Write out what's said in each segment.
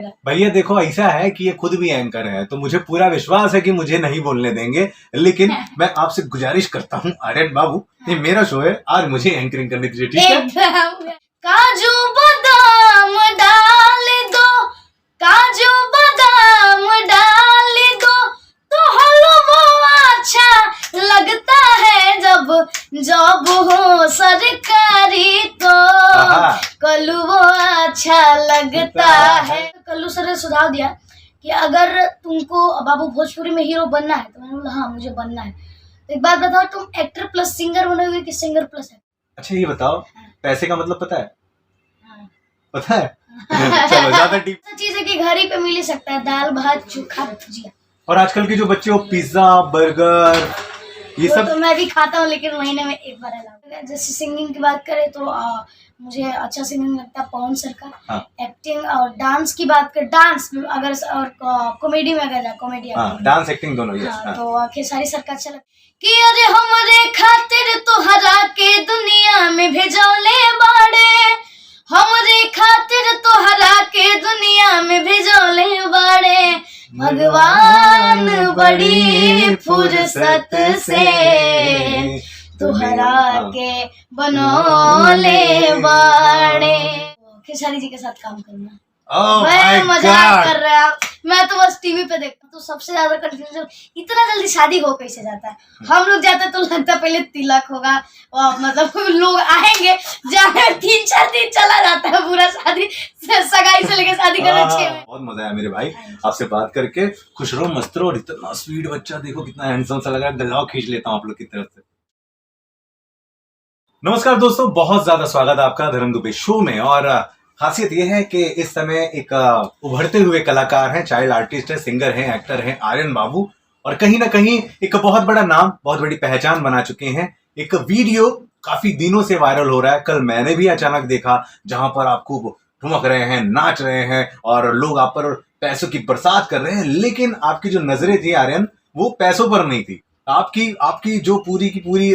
भैया देखो, ऐसा है कि ये खुद भी एंकर है, तो मुझे पूरा विश्वास है कि मुझे नहीं बोलने देंगे। लेकिन मैं आपसे गुजारिश करता हूँ आर्यन बाबू, ये मेरा शो है, आज मुझे एंकरिंग करने दीजिए, ठीक है? काजू बादाम डाल दो, काजू बादाम डाल दो, तो हलवा अच्छा लगता है। जब हो सरकारी तो कलुआ अच्छा लगता है। कल्लू सर ने सुझाव दिया कि अगर तुमको बाबू भोजपुरी में हीरो बनना है, तो मैंने बोला हाँ मुझे बनना है। तो एक बात बताओ, तुम एक्टर प्लस सिंगर बनोगे कि सिंगर प्लस एक्टर? अच्छा ये बताओ, पैसे का मतलब पता है? हाँ। पता है? चलो ज्यादा डीप चीज है कि घर ही पे मिल ही सकता है, दाल भात चोखा भुजिया। और आजकल के जो बच्चे हो पिज्जा बर्गर ये सब तो मैं भी खाता हूँ, लेकिन महीने में एक बार अलावा। जैसे सिंगिंग की बात करें तो मुझे अच्छा सिंगिंग लगता है पवन सर का। हाँ। एक्टिंग और डांस की बात कर, डांस अगर और कॉमेडी में अगर कॉमेडी डांस एक्टिंग दोनों ही। तो खेसारी सर का अच्छा लगता कि अरे हमरे खातिर तोहरा के दुनिया में भेजौले बाड़े, हमरे खातिर तोहरा के दुनिया में भेजौले बाड़े, भगवान बड़ी फुर्सत से तोहरा के बनौले बाड़े। खेसारी जी के साथ काम करना मैं मजाक कर रहा हूँ, मैं तो बस टीवी पे देखता हूँ। तो सबसे ज्यादा कंफ्यूजन इतना जल्दी शादी हो कैसे जाता है। हम लोग जाते हैं तो लगता है पहले तिलक होगा और मतलब लोग आएंगे, जहाँ 3-4 दिन चला जाता है पूरा शादी सगाई से लेके शादी करने 6 महीने। बहुत मजा आया मेरे भाई आपसे बात करके। खुश रहो मस्त रहो, और इतना स्वीट बच्चा देखो कितना हैंडसम सा लग रहा है, गलाव खींच लेता हूँ आप लोग की तरफ से। नमस्कार दोस्तों, बहुत ज्यादा स्वागत है आपका धर्म दुबे शो में। और खासियत यह है कि इस समय एक उभरते हुए कलाकार हैं, चाइल्ड आर्टिस्ट है, सिंगर हैं, एक्टर हैं आर्यन बाबू, और कहीं ना कहीं एक बहुत बड़ा नाम, बहुत बड़ी पहचान बना चुके हैं। एक वीडियो काफी दिनों से वायरल हो रहा है, कल मैंने भी अचानक देखा, जहां पर आप खूब ठुमक रहे हैं, नाच रहे हैं और लोग आप पर पैसों की बरसात कर रहे हैं। लेकिन आपकी जो नजरें थी आर्यन, वो पैसों पर नहीं थी। आपकी जो पूरी की पूरी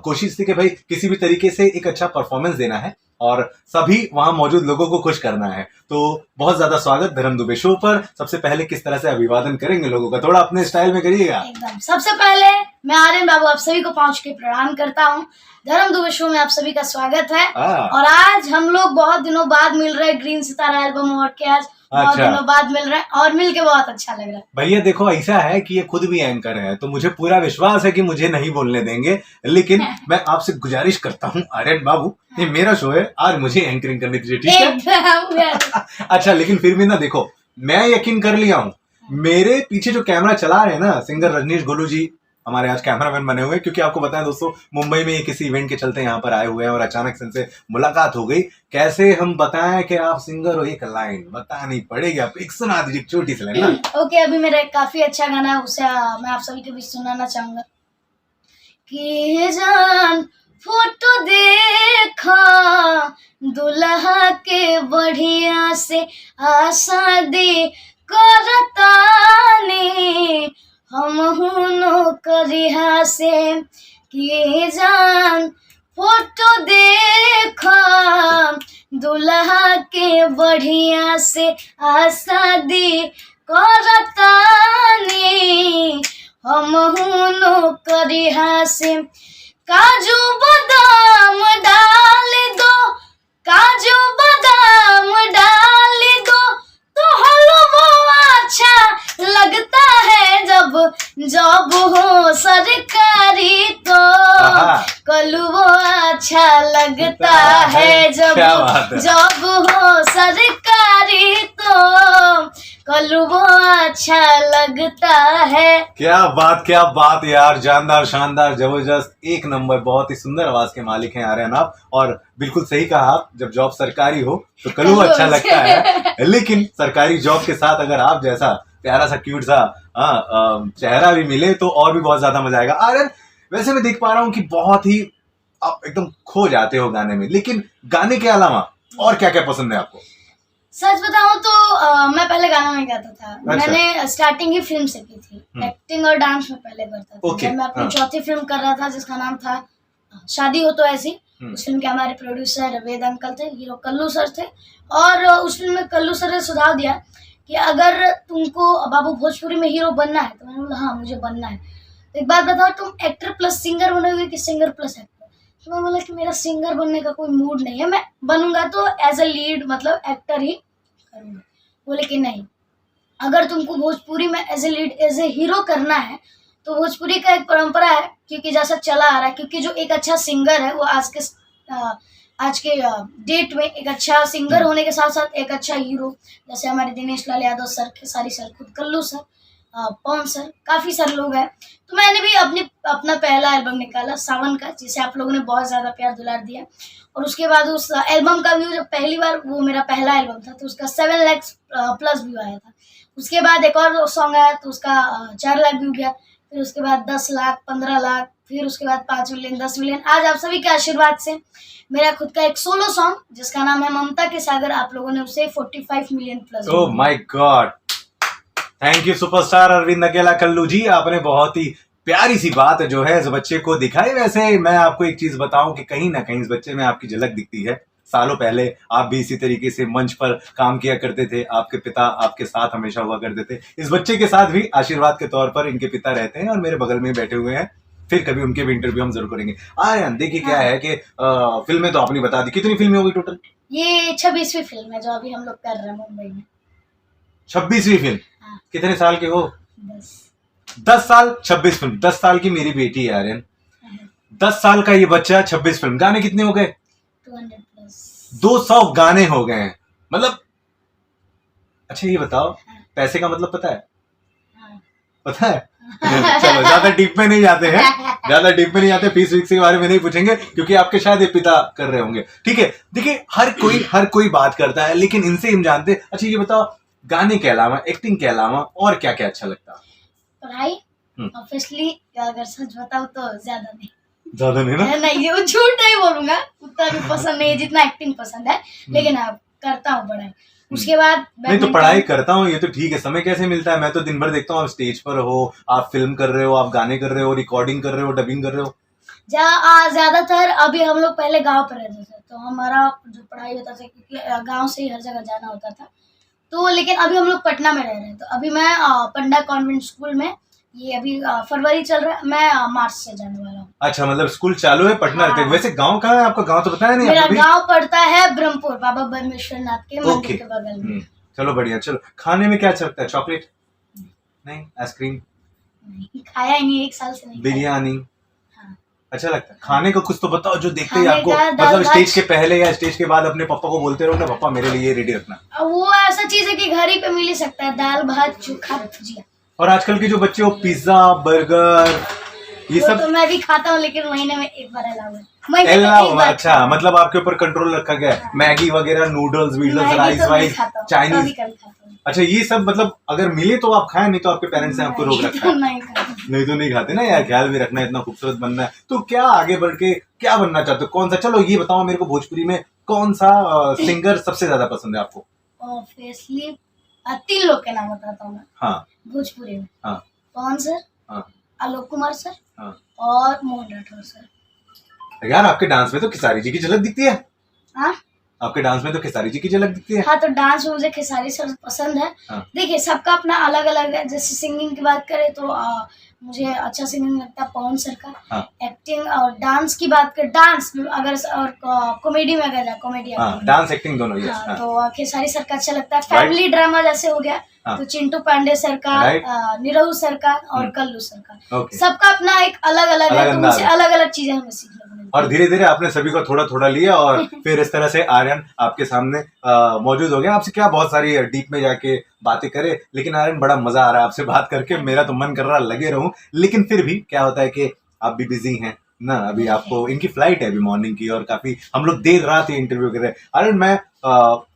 कोशिश थी कि भाई किसी भी तरीके से एक अच्छा परफॉर्मेंस देना है और सभी वहां मौजूद लोगों को खुश करना है। तो बहुत ज्यादा स्वागत धर्म दुबे शो पर। सबसे पहले किस तरह से अभिवादन करेंगे लोगों का, थोड़ा अपने स्टाइल में करिएगा। एकदम सबसे पहले मैं आर्यन बाबू आप सभी को पहुंच के प्रणाम करता हूं। धर्म दुबे शो में आप सभी का स्वागत है। और आज हम लोग बहुत दिनों बाद मिल रहे हैं ग्रीन सितारा एल्बम अवार्ड के, आज बहुत दिनों बाद मिल रहे हैं और मिलके बहुत अच्छा लग रहा है। भैया देखो, ऐसा है कि ये खुद भी एंकर है, तो मुझे पूरा विश्वास है कि मुझे नहीं बोलने देंगे। लेकिन मैं आपसे गुजारिश करता हूँ आर्यन बाबू, ये मेरा शो है, आज मुझे एंकरिंग करने दीजिए, ठीक है? अच्छा, लेकिन फिर भी ना देखो, मैं यकीन कर लिया हूँ, मेरे पीछे जो कैमरा चला रहे हैं ना सिंगर रजनीश गोलू जी, हमारे आज कैमरामैन बने हुए हैं। क्योंकि आपको बताएं दोस्तों, मुंबई में किसी इवेंट के चलते यहाँ पर आए हुए हैं और अचानक से इनसे मुलाकात हो गई। कैसे हम बताएं कि आप सिंगर हो, एक लाइन बतानी पड़ेगी, आप एक सुना दीजिए छोटी सी लाइन ना। ओके, अभी मेरा एक काफी अच्छा गाना है, उसे मैं आप सभी के बीच सुनाना चाहूंगा कि जान फोटो देखा दुल्हा के बढ़िया से आशा दे करताने, हम नौकरिया से कि जान फोटो देखा दुल्हा के बढ़िया से आशा दे करताने, हम नौकरिया से। काजू बादाम डाल दो, काजू बादाम डाल दो, तो हलवा अच्छा लगता है। जब हो सरकारी तो कलुआ अच्छा लगता है। जब हो सरकारी तो कलुआ अच्छा लगता है। क्या बात यार, जानदार शानदार जबरदस्त एक नंबर, बहुत ही सुंदर आवाज के मालिक हैं आर्यन आप। और बिल्कुल सही कहा आप, जब जॉब सरकारी हो तो कलुआ अच्छा लगता है। लेकिन सरकारी जॉब के साथ अगर आप जैसा प्यारा सा क्यूट सा चेहरा भी मिले तो और भी बहुत ज्यादा मजा आएगा। आर्यन, वैसे मैं देख पा रहा हूँ कि बहुत ही आप एकदम खो जाते हो गाने में, लेकिन गाने के अलावा और क्या क्या पसंद है आपको? सच बताऊं तो मैं पहले गाना नहीं गाता था। अच्छा। मैंने स्टार्टिंग ही फिल्म से की थी, एक्टिंग और डांस में पहले करता था। Okay, जब मैं अपनी चौथी फिल्म कर रहा था जिसका नाम था शादी हो तो ऐसी, उस फिल्म के हमारे प्रोड्यूसर वेद अंकल थे, हीरो कल्लू सर थे। और उस फिल्म में कल्लू सर ने सुझाव दिया कि अगर तुमको बाबू भोजपुरी में हीरो बनना है, तो मैंने बोला हाँ मुझे बनना है। तो एक बात बताओ, तुम एक्टर प्लस सिंगर बनोगे कि सिंगर प्लस एक्टर? तो मैं बोला कि मेरा सिंगर बनने का कोई मूड नहीं है, मैं बनूंगा तो एज अ लीड मतलब एक्टर ही करूंगा। बोले कि नहीं, अगर तुमको भोजपुरी में as a lead as a hero करना है तो भोजपुरी का एक परंपरा है, क्योंकि जैसा चला आ रहा है, क्योंकि जो एक अच्छा सिंगर है वो आज के डेट में एक अच्छा सिंगर होने के साथ साथ एक अच्छा हीरो, जैसे हमारे दिनेश लाल यादव सर, खेसारी सर, खुद कल्लू सर, पवन सर, काफी सारे लोग हैं। तो मैंने भी अपना पहला एल्बम निकाला सावन का, जिसे आप लोगों ने बहुत ज्यादा प्यार दुलार दिया। और उसके बाद उस एल्बम का व्यू, जब पहली बार वो मेरा पहला एल्बम था तो उसका 7 लाख प्लस व्यू आया था। उसके बाद एक और सॉन्ग आया तो उसका 4 लाख व्यू गया। फिर उसके बाद 10 लाख, 15 लाख, फिर उसके बाद 5 मिलियन, 10 मिलियन। आज आप सभी के आशीर्वाद से मेरा खुद का एक सोलो सॉन्ग जिसका नाम है ममता के सागर, आप लोगों ने उसे 45 million plus. Oh my God, thank you superstar Arvind Akela Kallu जी, आपने बहुत ही प्यारी सी बात जो है इस बच्चे को दिखाई। वैसे मैं आपको एक चीज बताऊं कि कहीं ना कहीं इस बच्चे में आपकी झलक दिखती है। सालों पहले आप भी इसी तरीके से मंच पर काम किया करते थे, आपके पिता आपके साथ हमेशा हुआ करते थे। इस बच्चे के साथ भी आशीर्वाद के तौर पर इनके पिता रहते हैं और मेरे बगल में बैठे हुए हैं। फिर कभी उनके भी इंटरव्यू हम जरूर करेंगे। आर्यन देखिए क्या है कि फिल्में तो आपने बता दी, कितनी फिल्में होगी टोटल? ये 26वीं फिल्म है जो अभी हम लोग कर रहे हैं मुंबई में। 26वीं फिल्म? हाँ। कितने साल के हो? 10 साल, 26 फिल्म। 10 साल की मेरी बेटी है आर्यन, 10 साल का ये बच्चा, 26 फिल्म। गाने कितने हो गए? 200 प्लस। 200 गाने हो गए हैं, मतलब। अच्छा ये बताओ, पैसे का मतलब पता है? हाँ। पता है? चलो ज्यादा डीप में नहीं जाते हैं, ज्यादा डीप में नहीं जाते, फीस वीस के बारे में नहीं पूछेंगे क्योंकि आपके शायद ये पिता कर रहे होंगे। ठीक है, देखिए हर कोई बात करता है, लेकिन इनसे हम जानते। अच्छा ये बताओ, गाने के अलावा, एक्टिंग के अलावा और क्या क्या अच्छा लगता है? पढ़ाई ऑब्वियसली, अगर सच बताऊं तो ज्यादा नहीं। ज्यादा नहीं ना? नहीं, ये झूठ नहीं बोलूंगा, उतना भी पसंद नहीं है जितना एक्टिंग पसंद है, लेकिन हाँ करता हूँ पढ़ाई। उसके बाद नहीं तो पढ़ाई करता हूँ ये तो ठीक है, समय कैसे मिलता है? मैं तो दिन भर देखता हूँ आप स्टेज पर हो, आप फिल्म कर रहे हो, आप गाने कर रहे हो, रिकॉर्डिंग कर रहे हो, डबिंग कर रहे हो। ज्यादातर अभी हम लोग पहले गांव पर रहते थे तो हमारा जो पढ़ाई होता था, क्योंकि गांव से ही हर जगह जाना होता था, तो लेकिन अभी हम लोग पटना में रह रहे हैं। तो अभी मैं पंडा कॉन्वेंट स्कूल में, ये अभी फरवरी चल रहा है, मैं मार्च से जाने वाला हूँ। अच्छा, मतलब स्कूल चालू है, पटना रहते हैं। वैसे गांव कहाँ है आपका? गांव तो बताया नहीं। मेरा गांव पड़ता है ब्रह्मपुर, बाबा ब्रह्मेश्वर नाथ के मंदिर के बगल में। चलो बढ़िया। चलो खाने में क्या अच्छा लगता है? चॉकलेट नहीं? आइसक्रीम नहीं, खाया ही नहीं, 1 साल से नहीं। बिरयानी? हाँ। अच्छा लगता है खाने को? कुछ तो बताओ जो देखते ही खाने आपको, का मतलब दाल स्टेज के पहले या स्टेज के बाद अपने पापा को बोलते रहो ना, पापा मेरे लिए ये रेडी रखना। वो ऐसा चीज है कि घर ही पे मिल ही सकता है, दाल भात चोखा भुजिया। और आजकल के जो बच्चे हो, पिज्जा बर्गर ये सब तो मैं भी खाता हूँ, लेकिन महीने में एक बार अलाउ है। महीने में एक बार अच्छा, मतलब आपके ऊपर कंट्रोल रखा गया है। मैगी वगैरह, नूडल्स वीडल्स, राइस वाइस, चाइनीज। अच्छा ये सब मतलब अगर मिले तो आप खाएं, नहीं तो आपके पेरेंट्स ने आपको रोक रखा है? नहीं तो नहीं खाते ना यार, ख्याल भी रखना है, इतना खूबसूरत बनना है। तो क्या आगे बढ़ के क्या बनना चाहते हो? कौन सा, चलो ये बताओ मेरे को, भोजपुरी में कौन सा सिंगर सबसे ज्यादा पसंद है आपको? ऑब्वियसली 3 लोग के नाम बताता हूँ मैं। हाँ। भोजपुरी में? हाँ। पवन सर, हाँ। आलोक कुमार सर, हाँ। और मोहन राठौर सर। यार आपके डांस में तो खेसारी जी की झलक दिखती है। हाँ, आपके डांस में तो खेसारी जी की झलक दिखती है। हाँ, तो डांस में मुझे खेसारी सर पसंद है। हाँ। देखिए सबका अपना अलग अलग है। जैसे सिंगिंग की बात करें तो मुझे अच्छा सिंगिंग लगता है पवन सर का। हाँ। एक्टिंग और डांस की बात करें, डांस अगर और कॉमेडी में अगर जाए, कॉमेडी डांस एक्टिंग दोनों ही। हाँ, तो खेसारी सर का अच्छा लगता है। फैमिली ड्रामा जैसे हो गया तो चिंटू पांडे सर का, निरहू सर का और कल्लू सर का। सबका अपना एक अलग अलग है, तो उनसे अलग अलग चीजें हमें सीखने को मिलती है। और धीरे धीरे आपने सभी को थोड़ा थोड़ा लिया और फिर इस तरह से आर्यन आपके सामने मौजूद हो गया। आपसे क्या बहुत सारी डीप में जाके बातें करे, लेकिन आर्यन बड़ा मजा आ रहा है आपसे बात करके। मेरा तो मन कर रहा लगे रहूं, लेकिन फिर भी क्या होता है कि आप भी बिजी हैं ना, अभी आपको इनकी फ्लाइट है अभी मॉर्निंग की, और काफी हम लोग देर रात ये इंटरव्यू कर रहे हैं। आर्यन मैं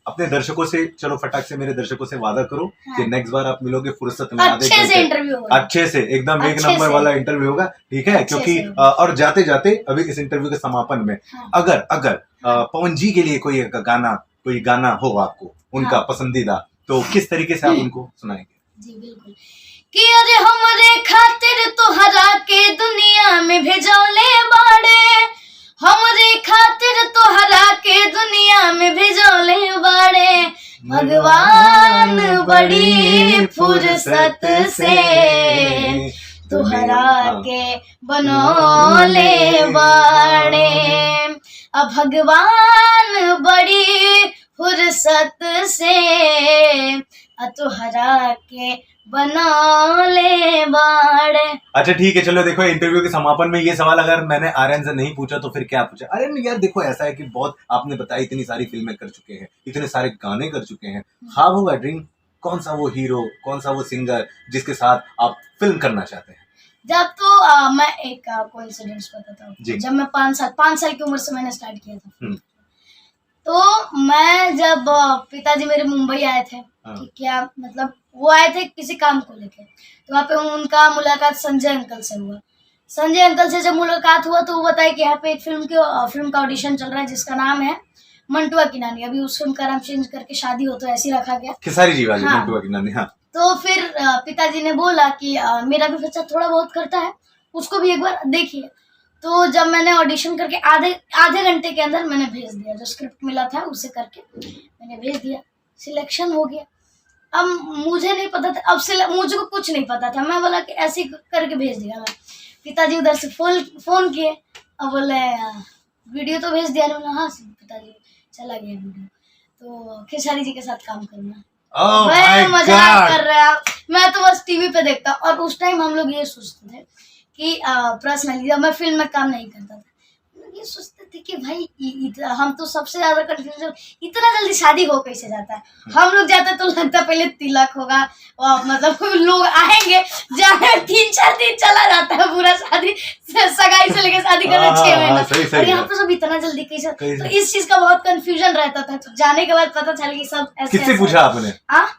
अपने दर्शकों से, चलो फटाक से मेरे दर्शकों से वादा करो कि नेक्स्ट बार आप मिलोगे फुर्सत में, अच्छे से इंटरव्यू होगा, अच्छे से एकदम एक नंबर वाला इंटरव्यू होगा, ठीक है? क्योंकि और जाते जाते अभी इस इंटरव्यू के समापन में अगर पवन जी के लिए कोई गाना हो आपको उनका पसंदीदा, तो किस तरीके से आप उनको सुनाएंगे? जी बिल्कुल, कि अरे हमरे खातिर तो हरा के दुनिया में भेजौले बाड़े, हमरे खातिर तोहरा के दुनिया में भेजोले बाड़े भगवान बड़ी फुर्सत से तोहरा के बनोले बाड़े। अब भगवान बड़ी फुर्सत से तोहरा के बनोले बाड़े। अच्छा ठीक है, चलो देखो इंटरव्यू के समापन में ये सवाल अगर मैंने आर्यन से नहीं पूछा तो फिर क्या पूछा? आर्यन यार देखो ऐसा है कि बहुत आपने बताया इतनी सारी फिल्में कर चुके हैं, इतने सारे गाने कर चुके हैं, ख्वाब होगा ड्रीम कौन सा वो हीरो, कौन सा वो सिंगर जिसके साथ आप फिल्म करना चाहते हैं? जब तो मैं एक कोइंसिडेंस बताता हूँ। जब मैं 5 साल की उम्र से मैंने स्टार्ट किया था, तो मैं जब पिताजी मेरे मुंबई आए थे, ठीक है, मतलब वो आए थे किसी काम को लेके, तो वहाँ पे उनका मुलाकात संजय अंकल से हुआ। संजय अंकल से जब मुलाकात हुआ तो वो बताया कि यहाँ पे एक फिल्म का ऑडिशन चल रहा है जिसका नाम है मंटुआ की नानी। अभी उस फिल्म का नाम चेंज करके शादी हो तो ऐसे ही रखा गया, खेसारी जी वाली मंटुआ की नानी। हाँ। तो फिर पिताजी ने बोला कि मेरा भी बच्चा थोड़ा बहुत करता है, उसको भी एक बार देखिए। तो जब मैंने ऑडिशन करके आधे घंटे के अंदर मैंने भेज दिया, जो स्क्रिप्ट मिला था उसे करके मैंने भेज दिया, सिलेक्शन हो गया। अब मुझे नहीं पता था, मुझे को कुछ नहीं पता था, मैं बोला कि ऐसे करके भेज दिया मैं। पिताजी उधर से फोन किए, अब बोले वीडियो तो भेज दिया। बोला हाँ पिताजी, चला गया वीडियो, तो खेसारी जी के साथ काम करना। मैं मजाक कर रहा, मैं तो बस टीवी पे देखता। और उस टाइम हम लोग ये सोचते थे कि पर्सनली जब मैं फिल्म में काम नहीं करता था, ये सोचते थे कि भाई हम तो सबसे ज्यादा कंफ्यूजन, इतना जल्दी शादी हो कैसे जाता है। हम लोग जाते तो लगता पहले तिलक होगा और मतलब लोग आएंगे, जाने 3-4 दिन चला जाता है पूरा, शादी सगाई से लेके शादी करने 6 महीना, और यहाँ पे सब इतना जल्दी कैसे। तो इस चीज का बहुत कंफ्यूजन रहता था। तो जाने के बाद पता चल कि सब ऐसे। किससे पूछा आपने?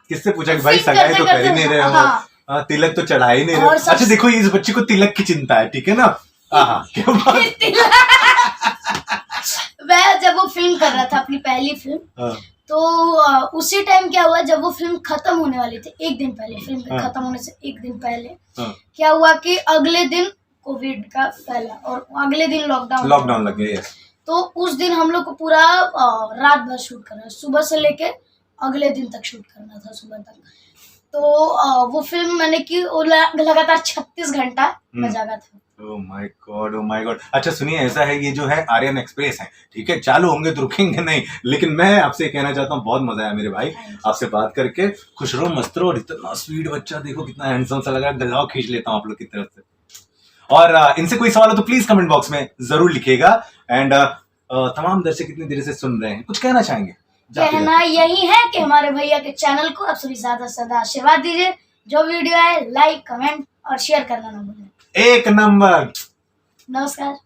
किससे पूछा कि भाई सगाई तो कर ही नहीं रहे हो, तिलक तो चढ़ा ही नहीं रहे? अच्छा देखो इस बच्ची को तिलक की चिंता है, ठीक है ना? क्या बात। मैं जब वो फिल्म कर रहा था अपनी पहली फिल्म, तो उसी टाइम क्या हुआ, जब वो फिल्म खत्म होने वाली थी, एक दिन पहले, फिल्म खत्म होने से एक दिन पहले क्या हुआ कि अगले दिन कोविड का फैला और अगले दिन लॉकडाउन लग गया। तो उस दिन हम लोग को पूरा रात भर शूट करना, सुबह से लेके अगले दिन तक शूट करना था, सुबह तक। तो वो फिल्म मैंने की लगातार 36 घंटा मैं जागा था। ओह माय गॉड। अच्छा सुनिए, ऐसा है, ये जो है आर्यन एक्सप्रेस है, ठीक है, चालू होंगे तो रुकेंगे नहीं, लेकिन मैं आपसे कहना चाहता हूँ बहुत मजा आया मेरे भाई आपसे बात करके। खुश रहो, मस्त रहो, और इतना स्वीट बच्चा देखो कितना हैंडसम सा लग रहा है, गलाव खींच लेता हूँ आप लोग की तरफ से। और इनसे कोई सवाल हो तो प्लीज कमेंट बॉक्स में जरूर लिखिएगा। एंड तमाम दर्शक इतनी देर से सुन रहे हैं, कुछ कहना चाहेंगे? कहना यही है कि हमारे भैया के चैनल को आप सभी ज्यादा से ज्यादा आशीर्वाद दीजिए, जो वीडियो है लाइक, कमेंट और शेयर करना ना भूलें। एक नंबर। नमस्कार।